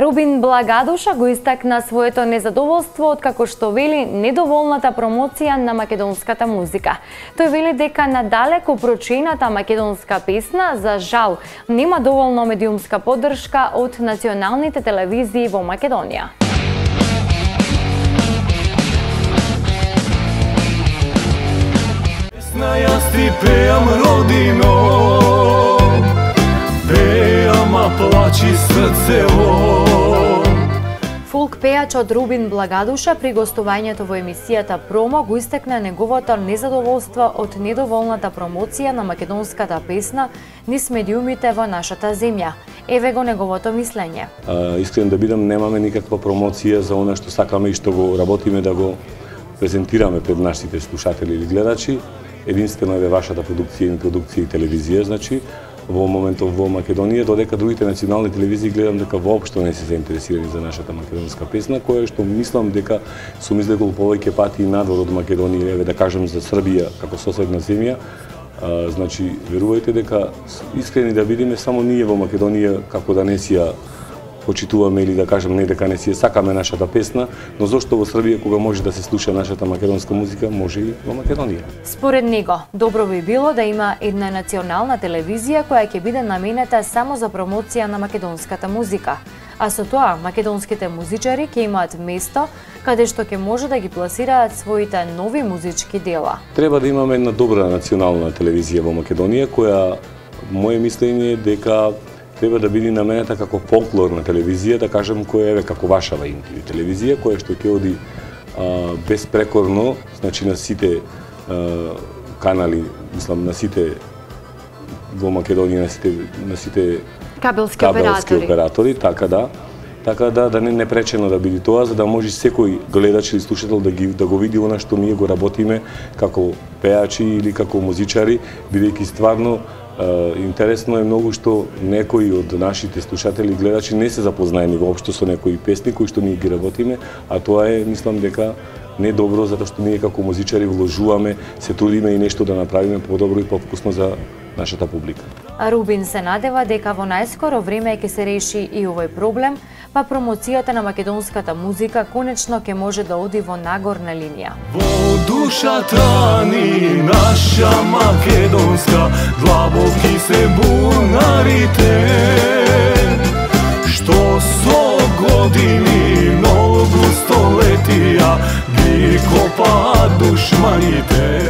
Рубин Благадуша го истакна своето незадоволство откако што вели недоволната промоција на македонската музика. Тој вели дека надалеку прочената македонска песна за жал нема доволно медиумска поддршка од националните телевизии во Македонија. Јас ти пеам родино, пеам а плачи срцево. Фолк пејачот Рубин Благадуша при гостувањето во емисијата Промо го истакна неговото незадоволство од недоволната промоција на македонската песна низ медиумите во нашата земја. Еве го неговото мислење. Искрен да бидам, немаме никаква промоција за она што сакаме и што го работиме да го презентираме пред нашите слушатели или гледачи. Единствено е вашата продукција и продукција и телевизија, значи во моментов во Македонија, додека другите национални телевизии гледам дека воопшто не се заинтересирани за нашата македонска песна, која што мислам дека сум излегол повеќе пати надвор од Македонија, еве да кажем за Србија како соседна земја. Значи верувајте дека искрени да видиме само ние во Македонија како да не си ја почитуваме или да кажем не дека не си ја сакаме нашата песна, но зошто во Србија кога може да се слуша нашата македонска музика, може и во Македонија. Според него, добро би било да има една национална телевизија која ќе биде наменета само за промоција на македонската музика, а со тоа македонските музичари ќе имаат место каде што ќе може да ги пласираат своите нови музички дела. Треба да имаме една добра национална телевизија во Македонија која моје мислење е дека треба да биде наменета како фолклорна телевизија, да кажем, која е како вашава телевизија, која што ќе оди безпрекорно, значи на сите канали, мислам на сите во Македонија, на сите кабелски оператори, така да не непречено да биде тоа, за да може секој гледач или слушател да го види она што ние го работиме како пеачи или како музичари, бидејќи стварно интересно е многу што некои од нашите слушатели и гледачи не се запознаени воопшто со некои песни кои што ние ги работиме, а тоа е, мислам дека не добро, затоа што ние како музичари вложуваме, се трудиме и нешто да направиме подобро и повкусно за нашата публика. Рубин се надева дека во најскоро време ќе се реши и овој проблем, па промоцијата на македонската музика конечно ќе може да оди во нагорна линија. Во душата ни наша македонска, длабоки се бунарите, што со години многу столетија ги копаат душманите.